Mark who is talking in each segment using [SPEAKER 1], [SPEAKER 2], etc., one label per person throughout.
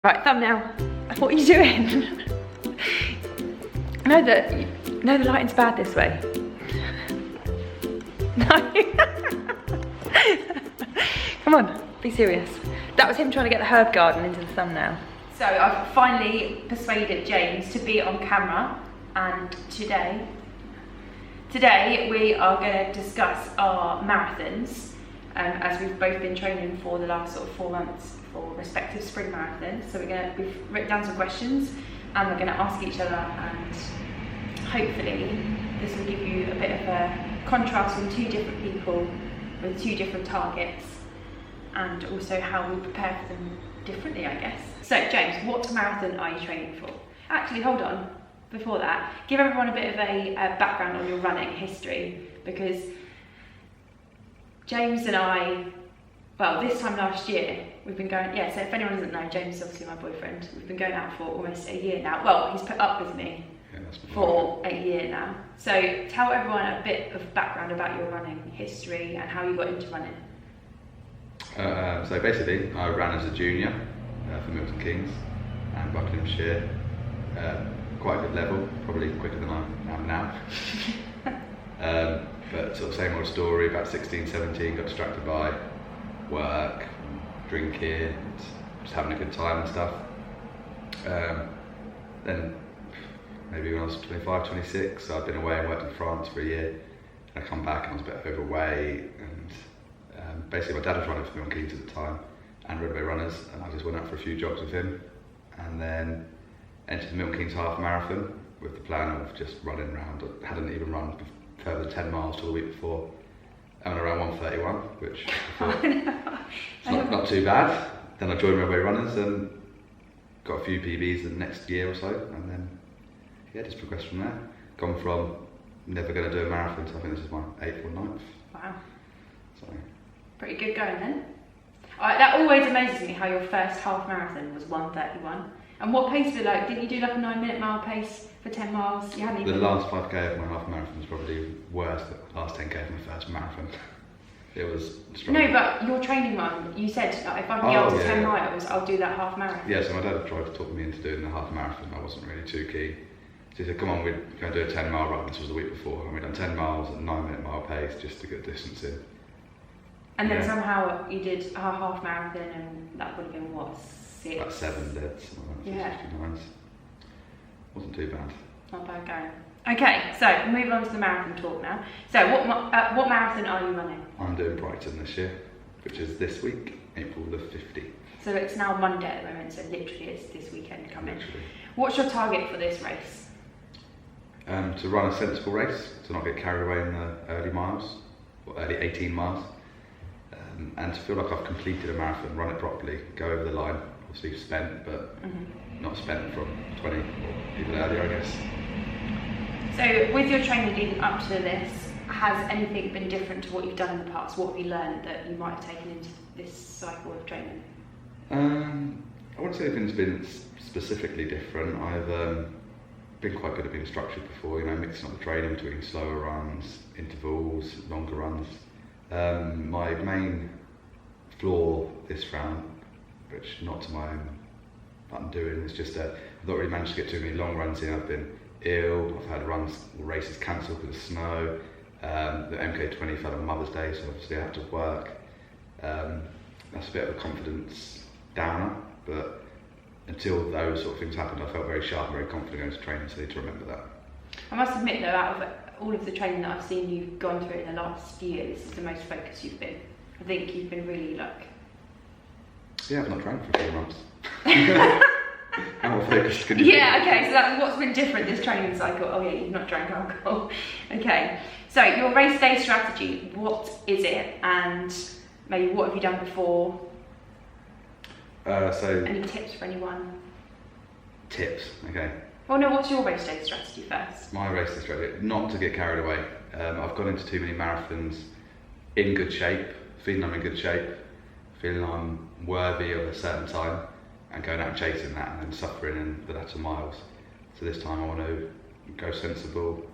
[SPEAKER 1] Right, thumbnail. What are you doing? No, the lighting's bad this way. No. Come on, be serious. That was him trying to get the herb garden into the thumbnail. So I've finally persuaded James to be on camera, and today we are going to discuss our marathons, as we've both been training for the last sort of 4 months for respective spring marathons. So we've written down some questions and we're going to ask each other, and hopefully this will give you a bit of a contrast from two different people with two different targets, and also how we prepare for them differently, I guess. So James, what marathon are you training for? Actually, hold on, before that, give everyone a bit of a background on your running history, because James and I, well, this time last year, we've been going, so if anyone doesn't know, James is obviously my boyfriend. We've been going out for almost a year now. Well, he's put up with me for a year now. So tell everyone a bit of background about your running history and how you got into running.
[SPEAKER 2] So basically, I ran as a junior for Milton Keynes and Buckinghamshire. Quite a good level, probably quicker than I am now. But sort of same old story, about 16, 17, got distracted by work, drinking, just having a good time and stuff. Then maybe when I was 25, 26, so I'd been away and worked in France for a year. And I come back and I was a bit overweight, and basically my dad was running for Milton Keynes at the time and Redway Runners, and I just went out for a few jogs with him, and then entered the Milton Keynes half marathon with the plan of just running around. I hadn't even run further than 10 miles till the week before, and around 1:31, which I thought it's not too bad. Then I joined Redway Runners and got a few PBs the next year or so, and then just progressed from there. Gone from never going to do a marathon to I think this is my 8th or 9th.
[SPEAKER 1] Wow.
[SPEAKER 2] So
[SPEAKER 1] pretty good going then. That always amazes me how your first half marathon was 1:31. And what pace were like? Didn't you do like a 9-minute mile pace for 10 miles? You hadn't even...
[SPEAKER 2] The last 5k of my half marathon was probably worse than the last 10k of my first marathon. It was strong.
[SPEAKER 1] No, but your training one, you said if I can get up to 10 miles, I'll do that half marathon.
[SPEAKER 2] Yeah, so my dad tried to talk me into doing the half marathon. I wasn't really too keen. So he said, come on, we're going to do a 10-mile run. This was the week before, and we'd done 10 miles at a 9-minute mile pace just to get distance in.
[SPEAKER 1] And then somehow you did a half marathon, and that would have been what, 6?
[SPEAKER 2] About 7 dead, something like that, 59s. Wasn't too bad.
[SPEAKER 1] Not bad going. Okay, so moving on to the marathon talk now. So what marathon are you running?
[SPEAKER 2] I'm doing Brighton this year, which is this week, April the 15th.
[SPEAKER 1] So it's now Monday at the moment, so literally it's this weekend coming.
[SPEAKER 2] Literally.
[SPEAKER 1] What's your target for this race?
[SPEAKER 2] To run a sensible race, to not get carried away in the early miles, or early 18 miles, and to feel like I've completed a marathon, run it properly, go over the line, obviously spent, but not spent from 20 or even earlier, I guess.
[SPEAKER 1] So with your training leading up to this, has anything been different to what you've done in the past? What have you learned that you might have taken into this cycle of training?
[SPEAKER 2] I wouldn't say anything's been specifically different. I've been quite good at being structured before, mixing up the training between slower runs, intervals, longer runs. My main flaw this round, which not to my own undoing, is just that I've not really managed to get too many long runs in. I've been ill, I've had runs or races cancelled because of snow. The MK20 fell on Mother's Day, so obviously I had to work. That's a bit of a confidence downer, but until those sort of things happened, I felt very sharp and very confident going to training, so I need to remember that. I
[SPEAKER 1] must admit though, out of all of the training that I've seen you've gone through in the last year, this is the most focused you've been. I think you've been really
[SPEAKER 2] Yeah, I've not trained for 4 months. How more focused can you be?
[SPEAKER 1] Yeah, okay, so that's what's been different this training cycle. Oh yeah, you've not drank alcohol. Okay, so your race day strategy, what is it, and maybe what have you done before? Any tips for anyone?
[SPEAKER 2] Tips, okay.
[SPEAKER 1] Well no, what's your race day strategy first?
[SPEAKER 2] My race day strategy, not to get carried away. I've gone into too many marathons in good shape, feeling I'm in good shape, feeling I'm worthy of a certain time, and going out and chasing that and then suffering in the latter miles. So this time I want to go sensible,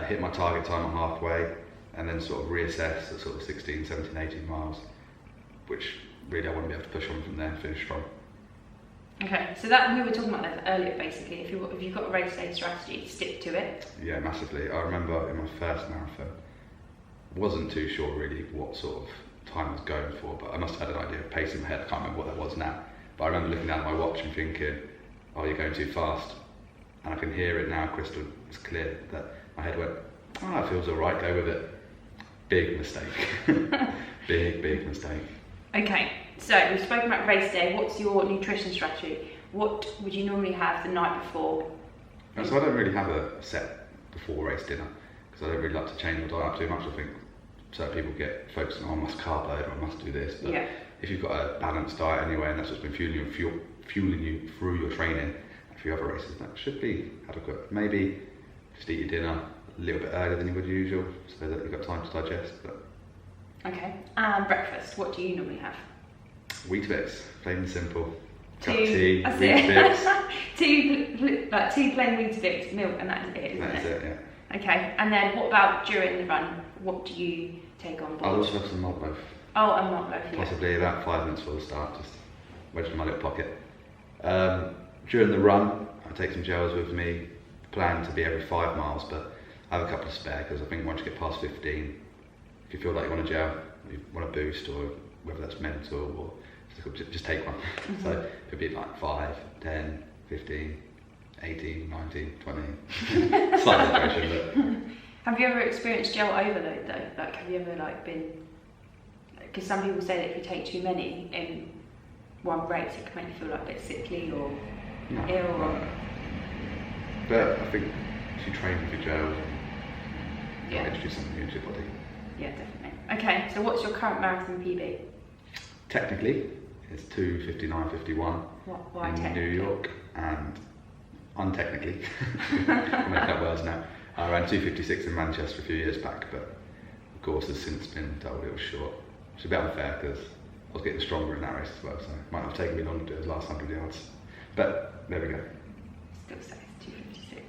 [SPEAKER 2] hit my target time at halfway, and then sort of reassess at sort of 16, 17, 18 miles, which really I want to be able to push on from there and finish strong.
[SPEAKER 1] Okay, so that we were talking about that earlier. Basically, if you've got a race day strategy, stick to it.
[SPEAKER 2] Yeah, massively. I remember in my first marathon, wasn't too sure really what sort of time I was going for, but I must have had an idea of pace in my head. I can't remember what that was now, but I remember looking down at my watch and thinking, "Oh, you're going too fast," and I can hear it now, crystal clear, that my head went, "Oh, it feels all right. Go with it." Big mistake. big mistake.
[SPEAKER 1] Okay, so we've spoken about race day. What's your nutrition strategy? What would you normally have the night before?
[SPEAKER 2] So I don't really have a set before race dinner because I don't really like to change my diet up too much. I think certain people get focused on, I must carb load or I must do this. But if you've got a balanced diet anyway, and that's what's been fueling you through your training, a few other races, that should be adequate. Maybe just eat your dinner a little bit earlier than you would usual, so that you've got time to digest. But
[SPEAKER 1] okay, and breakfast, what do you normally have?
[SPEAKER 2] Weetabix, plain and simple. Cup
[SPEAKER 1] Two,
[SPEAKER 2] of tea,
[SPEAKER 1] that's
[SPEAKER 2] Weetabix.
[SPEAKER 1] two plain Weetabix, milk, and that's it, isn't
[SPEAKER 2] That's
[SPEAKER 1] it?
[SPEAKER 2] it, yeah.
[SPEAKER 1] Okay, and then what about during the run? What do you take on board?
[SPEAKER 2] I'll also have some malt loaf.
[SPEAKER 1] Oh, I'm not loaf.
[SPEAKER 2] Possibly about 5 minutes before the start, just wedged in my little pocket. During the run, I take some gels with me. Plan to be every 5 miles, but I have a couple of spare because I think once you get past 15, if you feel like you want a gel, you want a boost, or whether that's mental or just take one.
[SPEAKER 1] Mm-hmm.
[SPEAKER 2] So it could be like 5, 10, 15, 18, 19, 20. Slight separation, but.
[SPEAKER 1] Have you ever experienced gel overload though? Like, have you ever been? Because some people say that if you take too many in one race, it can make you feel like a bit sickly or ill. Or...
[SPEAKER 2] But I think if you train with your gels, you
[SPEAKER 1] yeah,
[SPEAKER 2] introduce something into your body.
[SPEAKER 1] Yeah, definitely. Okay, so what's your current marathon PB?
[SPEAKER 2] Technically, it's 2:59:51
[SPEAKER 1] Why
[SPEAKER 2] in
[SPEAKER 1] technically?
[SPEAKER 2] New York, and untechnically, I'm making up words now. I ran 2:56 in Manchester a few years back, but of course has since been told it was short. Which is a bit unfair because I was getting stronger in that race as well, so it might have taken me longer to do the last 100 yards. But there we go.
[SPEAKER 1] Still says 2:56.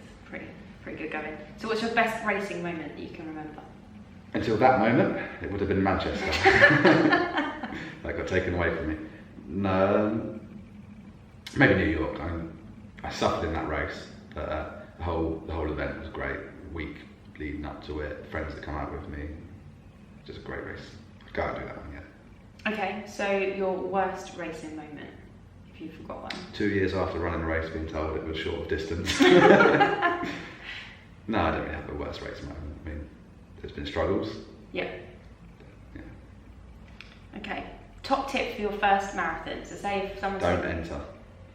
[SPEAKER 1] Pretty good going. So what's your best racing moment that you can remember?
[SPEAKER 2] Until that moment, it would have been Manchester. That got taken away from me. No, maybe New York. I suffered in that race, but the whole event was great. Week leading up to it, friends that come out with me, just a great race. I can't do that one yet.
[SPEAKER 1] Okay, so your worst racing moment, if you've got one.
[SPEAKER 2] 2 years after running the race, being told it was short of distance. No, I don't really have the worst race moment. I mean, there's been struggles.
[SPEAKER 1] Yeah.
[SPEAKER 2] Yeah.
[SPEAKER 1] Okay. Top tip for your first marathon. So say if someone
[SPEAKER 2] Don't enter.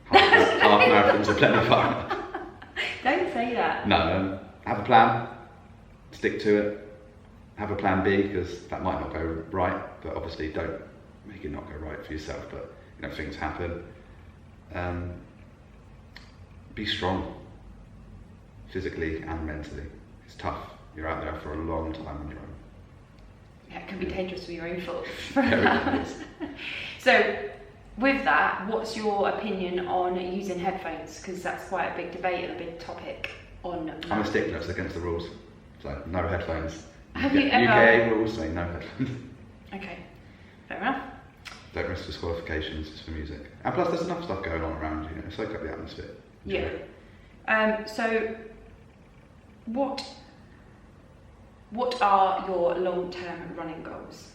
[SPEAKER 2] Half marathons are plenty of fun.
[SPEAKER 1] Don't say that.
[SPEAKER 2] No, have a plan, stick to it. Have a plan B because that might not go right, but obviously don't make it not go right for yourself. But things happen. Be strong, physically and mentally. It's tough. You're out there for a long time on your own.
[SPEAKER 1] Yeah, it can be dangerous for your own fault.
[SPEAKER 2] Yeah, it is.
[SPEAKER 1] So, with that, what's your opinion on using headphones? Because that's quite a big debate and a big topic on.
[SPEAKER 2] I'm a stickler, it's against the rules. So, no headphones.
[SPEAKER 1] Have you ever?
[SPEAKER 2] UK rules say no headphones.
[SPEAKER 1] Okay, fair enough.
[SPEAKER 2] Don't risk disqualifications just for music. And plus, there's enough stuff going on around you. Soak up the atmosphere. Enjoy
[SPEAKER 1] Yeah.
[SPEAKER 2] it.
[SPEAKER 1] So, what are your long-term running goals,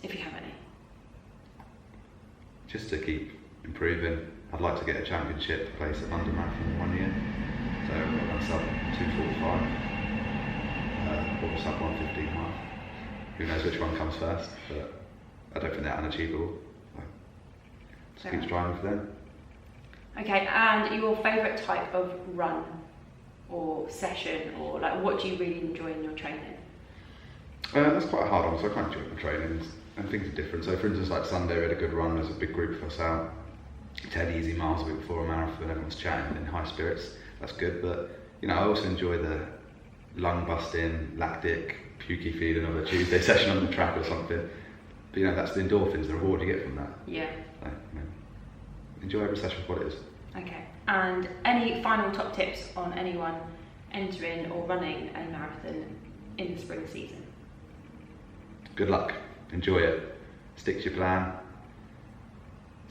[SPEAKER 1] if you have any?
[SPEAKER 2] Just to keep improving. I'd like to get a championship place at London Marathon 1 year. So I'll run sub 2:45 or sub 1:15.5. Who knows which one comes first, but I don't think they're unachievable. Just keep striving for them.
[SPEAKER 1] Okay, and your favourite type of run or session, or what do you really enjoy in your training?
[SPEAKER 2] That's quite a hard one, so I quite enjoy my trainings, and things are different. So for instance, like Sunday we had a good run, there's a big group of us out, 10 easy miles a week before a marathon, everyone's chatting in high spirits, that's good, but I also enjoy the lung busting, lactic, pukey feeling of a Tuesday session on the track or something. But that's the endorphins, the reward you get from that.
[SPEAKER 1] Yeah.
[SPEAKER 2] So, enjoy every session for what it is.
[SPEAKER 1] Okay, and any final top tips on anyone entering or running a marathon in the spring season?
[SPEAKER 2] Good luck, enjoy it, stick to your plan,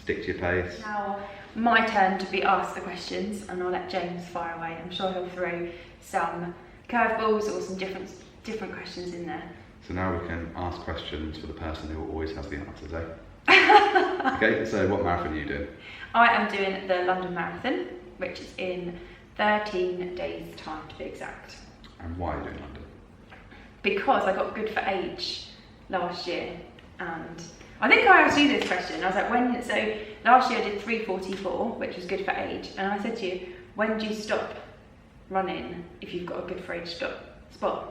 [SPEAKER 2] stick to your pace.
[SPEAKER 1] Now, my turn to be asked the questions, and I'll let James fire away. I'm sure he'll throw some curveballs or some different questions in there.
[SPEAKER 2] So now we can ask questions for the person who always has the answers, eh? Okay, so what marathon are you doing?
[SPEAKER 1] I am doing the London Marathon, which is in 13 days' time to be exact.
[SPEAKER 2] And why are you doing London?
[SPEAKER 1] Because I got good for age last year, and I think I asked you this question. I was like, so last year I did 3:44, which was good for age, and I said to you, when do you stop running if you've got a good for age spot?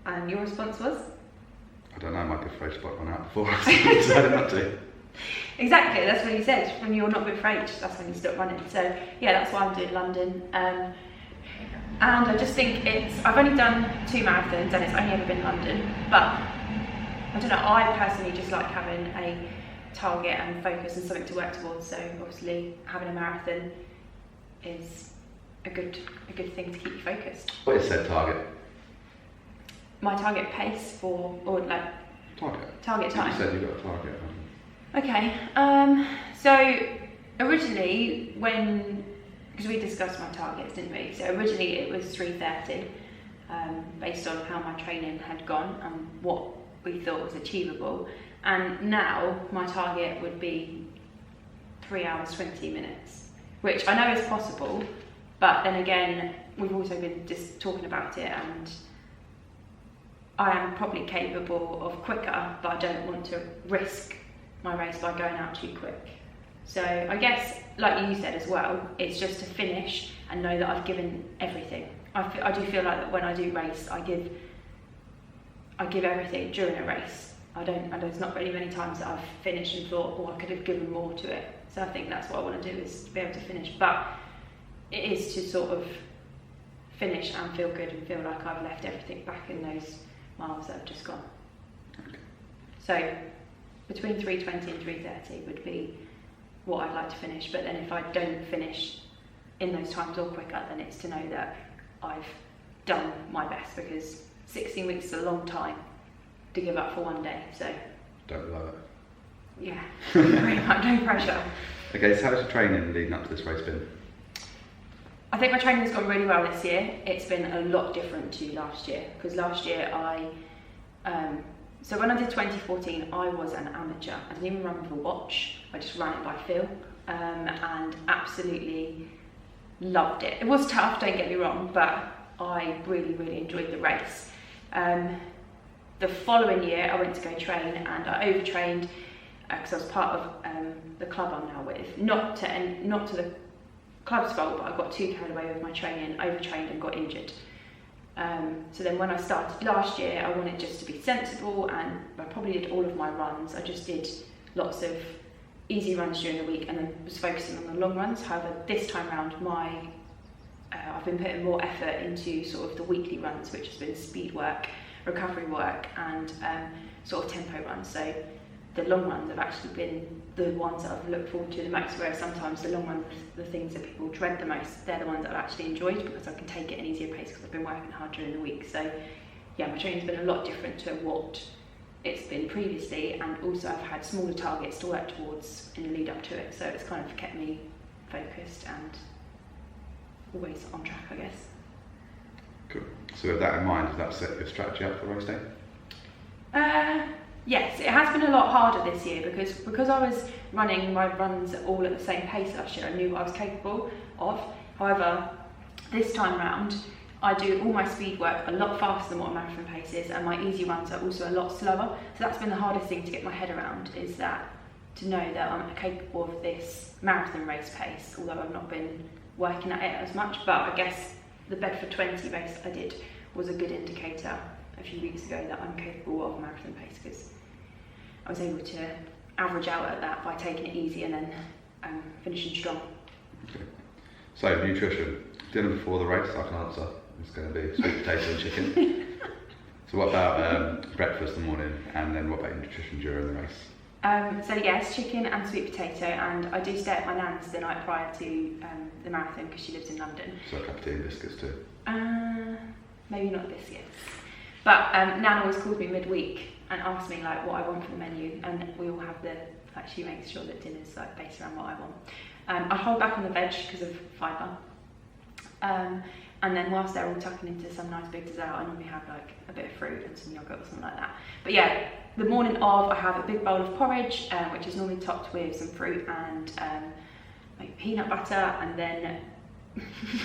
[SPEAKER 1] And your response was?
[SPEAKER 2] I don't know, my good for age spot went out before I decided not to.
[SPEAKER 1] Exactly, that's what you said. When you're not good for age, that's when you stop running. So yeah, that's why I'm doing London. And I just think I've only done 2 marathons and it's only ever been London, but I don't know, I personally just like having a target and focus and something to work towards. So obviously having a marathon is a good thing to keep you focused.
[SPEAKER 2] What is said target?
[SPEAKER 1] My target pace target time.
[SPEAKER 2] You said you got a target.
[SPEAKER 1] Okay, so originally because we discussed my targets, didn't we? So originally it was 3:30, based on how my training had gone and what we thought was achievable. And now my target would be 3 hours 20 minutes, which I know is possible, but then again, we've also been just talking about it, and I am probably capable of quicker, but I don't want to risk my race by going out too quick. So I guess, like you said as well, it's just to finish and know that I've given everything. I do feel like that when I do race, I give everything during a race. There's not really many times that I've finished and thought, oh, I could have given more to it. So I think that's what I want to do, is to be able to finish. But it is to sort of finish and feel good and feel like I've left everything back in those miles that have just gone.
[SPEAKER 2] Okay.
[SPEAKER 1] So between 3:20 and 3:30 would be what I'd like to finish, but then if I don't finish in those times or quicker, then it's to know that I've done my best, because 16 weeks is a long time to give up for one day. So
[SPEAKER 2] Don't love it.
[SPEAKER 1] yeah, very much no pressure.
[SPEAKER 2] Okay, so how's your training leading up to this race been?
[SPEAKER 1] I think my training's gone really well this year. It's been a lot different to last year, because last year so when I did 2014, I was an amateur. I didn't even run with a watch. I just ran it by feel, and absolutely loved it. It was tough, don't get me wrong, but I really, really enjoyed the race. The following year, I went to go train, and I overtrained because I was part of the club I'm now with. Not to the club's fault, but I got too carried away with my training, overtrained and got injured. So then when I started last year, I wanted just to be sensible, and I probably did all of my runs. I just did lots of easy runs during the week and then was focusing on the long runs. However, this time around, I've been putting more effort into sort of the weekly runs, which has been speed work, recovery work, and sort of tempo runs. So the long runs have actually been the ones that I've looked forward to the most, whereas sometimes the long runs, the things that people dread the most, they're the ones that I've actually enjoyed, because I can take it at an easier pace because I've been working hard during the week. So yeah, my training's been a lot different to what it's been previously, and also I've had smaller targets to work towards in the lead up to it, so it's kind of kept me focused and always on track, I guess.
[SPEAKER 2] Cool. So with that in mind, does that set your strategy up for race day?
[SPEAKER 1] Yes, it has been a lot harder this year, because I was running my runs all at the same pace last year. I knew what I was capable of. However, this time round, I do all my speed work a lot faster than what a marathon pace is, and my easy runs are also a lot slower. So that's been the hardest thing to get my head around, is that to know that I'm capable of this marathon race pace, although I've not been working at it as much. But I guess the Bedford 20 race I did was a good indicator a few weeks ago that I'm capable of marathon pace, because I was able to average out at that by taking it easy and then finishing strong.
[SPEAKER 2] Okay. So nutrition, dinner before the race, I can answer. It's going to be sweet potato and chicken. So what about breakfast in the morning, and then what about your nutrition during the race?
[SPEAKER 1] So yes, chicken and sweet potato, and I do stay at my nan's the night prior to the marathon, because she lives in London.
[SPEAKER 2] So a cup of tea and biscuits too?
[SPEAKER 1] Maybe not biscuits. But Nan always calls me midweek and asks me like what I want for the menu, and we all have the Like she makes sure that dinner's like based around what I want. I hold back on the veg because of fibre. And then whilst they're all tucking into some nice big dessert, I normally have like a bit of fruit and some yogurt or something like that. But yeah, the morning of, I have a big bowl of porridge, which is normally topped with some fruit and like peanut butter, and then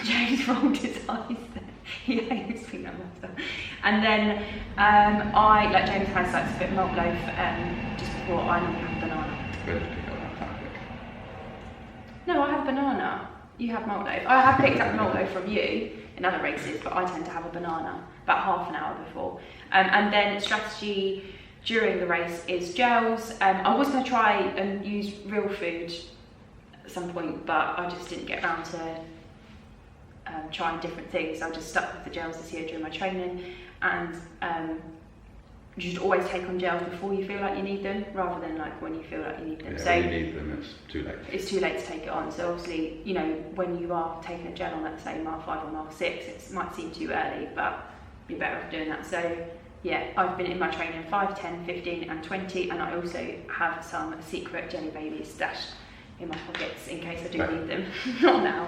[SPEAKER 1] James rolled his eyes there. He hates peanut butter. And then like James has like a bit of malt loaf just before. I normally have banana.
[SPEAKER 2] Where did you pick up that fabric?
[SPEAKER 1] No, I have banana. You have malt loaf. I have picked up malt loaf from you in other races, but I tend to have a banana about half an hour before. And then strategy during the race is gels. I was going to try and use real food at some point, but I just didn't get around to trying different things. I just stuck with the gels this year during my training, and you should always take on gels before you feel like you need them, rather than like when you feel like you need them.
[SPEAKER 2] Yeah,
[SPEAKER 1] so
[SPEAKER 2] when you need them, it's too late.
[SPEAKER 1] It's too late to take it on. So obviously, you know, when you are taking a gel on, let's say mile 5 or mile 6, it might seem too early, but you're better off doing that. So yeah, I've been in my training 5, 10, 15 and 20, and I also have some secret jelly babies stashed in my pockets in case I do need them. Not now,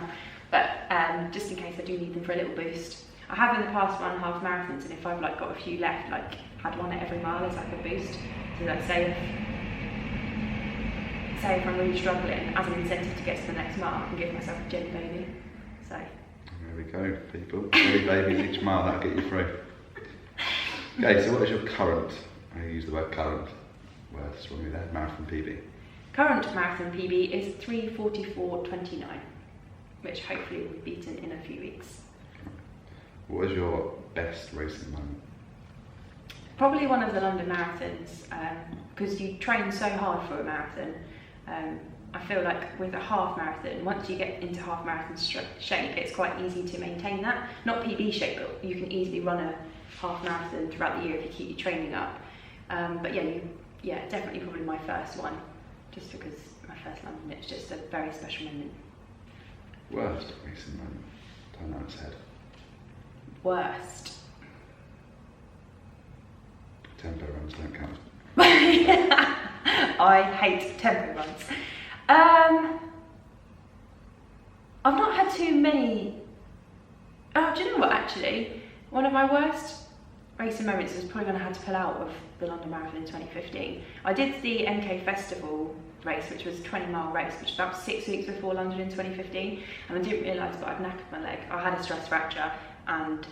[SPEAKER 1] but just in case I do need them for a little boost. I have in the past run half marathons, and if I've like got a few left, like had one at every mile as like a boost. So like say if I'm really struggling, as an incentive to get to the next mile, I can give myself a jelly baby. So
[SPEAKER 2] there we go, people. Jelly babies each mile, that'll get you through. Okay, so what is your current, I use the word current, word strongly there, marathon PB?
[SPEAKER 1] Current marathon PB is 3:44.29, which hopefully will be beaten in a few weeks.
[SPEAKER 2] What is your best racing moment?
[SPEAKER 1] Probably one of the London Marathons, because you train so hard for a marathon. I feel like with a half marathon, once you get into half marathon shape, it's quite easy to maintain that. Not PB shape, but you can easily run a half marathon throughout the year if you keep your training up. But yeah, definitely probably my first one, just because my first London, it's just a very special moment.
[SPEAKER 2] Worst racing moment? Turn that on its head.
[SPEAKER 1] Worst.
[SPEAKER 2] Tempo runs don't count.
[SPEAKER 1] I hate tempo runs. I've not had too many. Oh, do you know what, actually? One of my worst racing moments was probably when I had to pull out of the London Marathon in 2015. I did the MK Festival race, which was a 20-mile race, which was about 6 weeks before London in 2015, and I didn't realise, but I'd knackered my leg. I had a stress fracture, and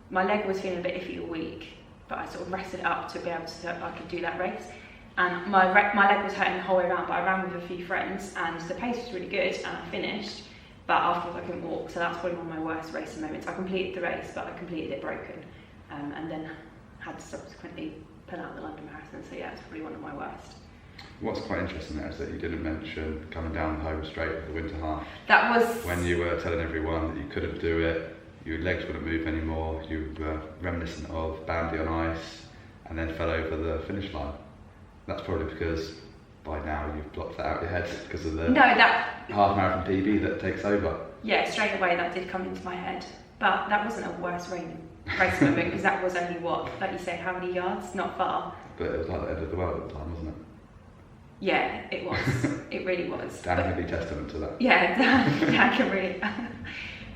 [SPEAKER 1] my leg was feeling a bit iffy all week, but I sort of rested it up to be able to, I could do that race. And my leg was hurting the whole way around, but I ran with a few friends, and the pace was really good, and I finished, but afterwards I couldn't walk, so that's probably one of my worst racing moments. I completed the race, but I completed it broken, and then had to subsequently pull out the London Marathon, so yeah, it's probably one of my worst.
[SPEAKER 2] What's quite interesting there is that you didn't mention coming down the home straight of the winter half.
[SPEAKER 1] That was...
[SPEAKER 2] When you were telling everyone that you couldn't do it, your legs wouldn't move anymore, you were reminiscent of Bandy on ice, and then fell over the finish line. That's probably because by now you've blocked that out of your head because of the half marathon PB that takes over.
[SPEAKER 1] Yeah, straight away that did come into my head, but that wasn't a worst race moment because that was only what, like you say, how many yards? Not far.
[SPEAKER 2] But it was like the end of the world at the time, wasn't it?
[SPEAKER 1] Yeah, it was. It really was.
[SPEAKER 2] Dan can be testament to that.
[SPEAKER 1] Yeah, Dan can really.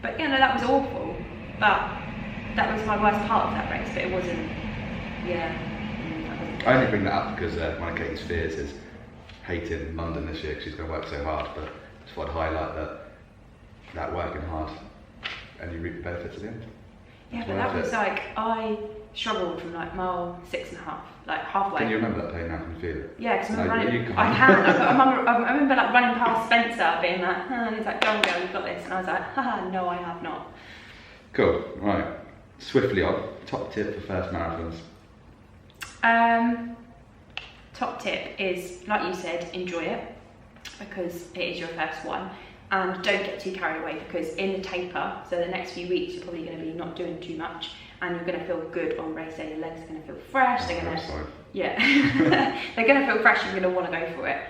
[SPEAKER 1] But yeah, no, that was awful. But that was my worst part of that race. But it wasn't. Yeah.
[SPEAKER 2] I only bring that up because one of Katie's fears is hating London this year because she's going to work so hard. But just thought I'd highlight that working hard and you reap the benefits at the end.
[SPEAKER 1] Yeah, but that was like, I struggled from like mile 6.5, like halfway.
[SPEAKER 2] Can you remember that day now? Can you feel it?
[SPEAKER 1] Yeah, because I'm running.
[SPEAKER 2] You
[SPEAKER 1] I can. I remember like running past Spencer, being like, and he's like, "Go on, girl, you've got this," and I was like, "Haha, no, I have not."
[SPEAKER 2] Cool. Right. Swiftly on. Top tip for first marathons.
[SPEAKER 1] Top tip is, like you said, enjoy it because it is your first one. And don't get too carried away because in the taper, so the next few weeks, you're probably going to be not doing too much and you're going to feel good on race day. Your legs are going to feel fresh. They're going to, yeah, they're going to feel fresh. You're going to want to go for it,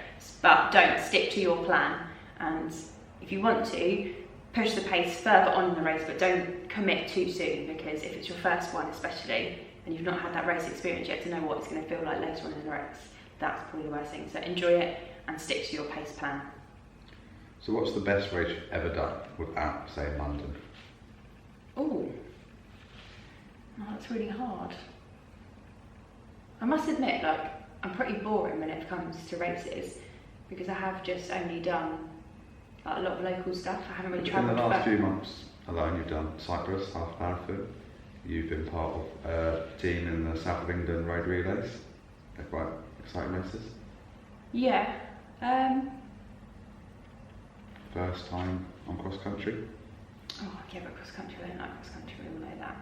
[SPEAKER 1] but don't stick to your plan. And if you want to, push the pace further on in the race, but don't commit too soon because if it's your first one, especially, and you've not had that race experience yet to know what it's going to feel like later on in the race, that's probably the worst thing. So enjoy it. and stick to your pace plan.
[SPEAKER 2] So what's the best race you've ever done without, say, London?
[SPEAKER 1] Oh, that's really hard. I must admit, like, I'm pretty boring when it comes to races because I have just only done like, a lot of local stuff. I haven't really
[SPEAKER 2] In
[SPEAKER 1] travelled.
[SPEAKER 2] the last few months alone, you've done Cyprus, half marathon. You've been part of a team in the South of England road relays. They're quite exciting races.
[SPEAKER 1] Yeah.
[SPEAKER 2] First time on cross country.
[SPEAKER 1] Oh, yeah, but cross country, I don't like cross country, we all know that.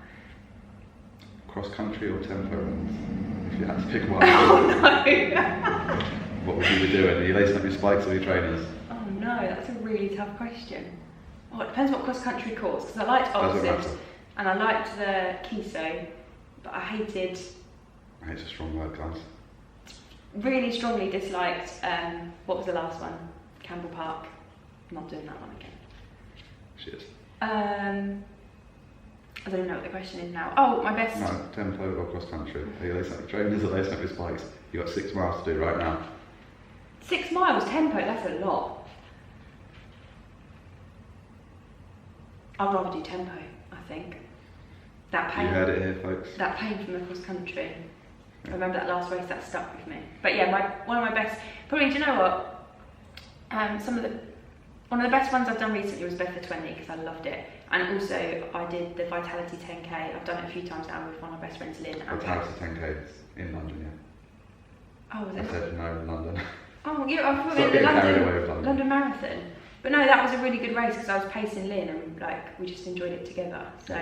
[SPEAKER 2] Cross country or tempo runs? If you had to pick one,
[SPEAKER 1] Oh no!
[SPEAKER 2] what would you be doing? Are you lacing up your spikes or your trainers?
[SPEAKER 1] Oh no, that's a really tough question. Oh, it depends what cross country course, because I liked Oxford and I liked the Kiso, but I hated.
[SPEAKER 2] I hate a strong word, guys.
[SPEAKER 1] Really strongly disliked. What was the last one? Campbell Park. I'm not doing that one again.
[SPEAKER 2] Shit.
[SPEAKER 1] I don't know what the question is now. Oh, my best.
[SPEAKER 2] No, tempo or cross country. Are you lacing up your trainers or lacing up your spikes? You've got 6 miles to do right now.
[SPEAKER 1] 6 miles tempo, that's a lot. I'd rather do tempo, I think. That pain.
[SPEAKER 2] You heard it here, folks.
[SPEAKER 1] That pain from the cross country. I remember that last race, that stuck with me. But yeah, one of my best, probably, do you know what? One of the best ones I've done recently was Bedford 20 because I loved it. And also I did the Vitality 10k. I've done it a few times now with one of my best friends, Lynn.
[SPEAKER 2] Vitality 10k is in London, yeah.
[SPEAKER 1] Oh, was it?
[SPEAKER 2] I said no, London.
[SPEAKER 1] Oh, yeah, I thought
[SPEAKER 2] Stop
[SPEAKER 1] it was
[SPEAKER 2] getting carried away with London.
[SPEAKER 1] London Marathon. But no, that was a really good race because I was pacing Lynn and like we just enjoyed it together. So,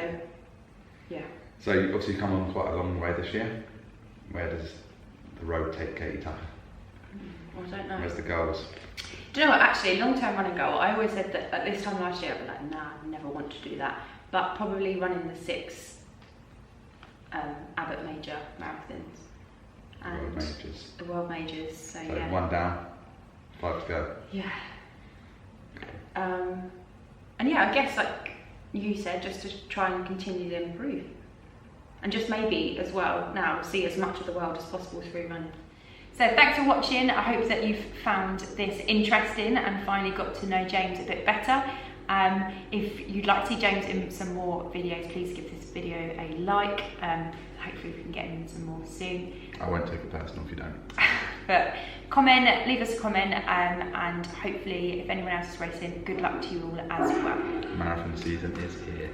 [SPEAKER 1] yeah.
[SPEAKER 2] So you obviously come on quite a long way this year. Where does the road take Katie Tucker?
[SPEAKER 1] I don't know.
[SPEAKER 2] Where's the goals?
[SPEAKER 1] Do you know what, actually, long-term running goal, I always said that at this time last year, I'd be like, nah, I never want to do that. But probably running the 6 Abbott Major marathons. And
[SPEAKER 2] World Majors.
[SPEAKER 1] the World Majors, so yeah.
[SPEAKER 2] 1 down, 5 to go.
[SPEAKER 1] Yeah. And yeah, I guess like you said, just to try and continue to improve. And just maybe as well now see as much of the world as possible through running. So thanks for watching. I hope that you've found this interesting and finally got to know James a bit better. If you'd like to see James in some more videos, please give this video a like. Hopefully we can get him in some more soon.
[SPEAKER 2] I won't take it personal if you don't.
[SPEAKER 1] But comment, leave us a comment, and hopefully if anyone else is racing, good luck to you all as well.
[SPEAKER 2] Marathon season is here.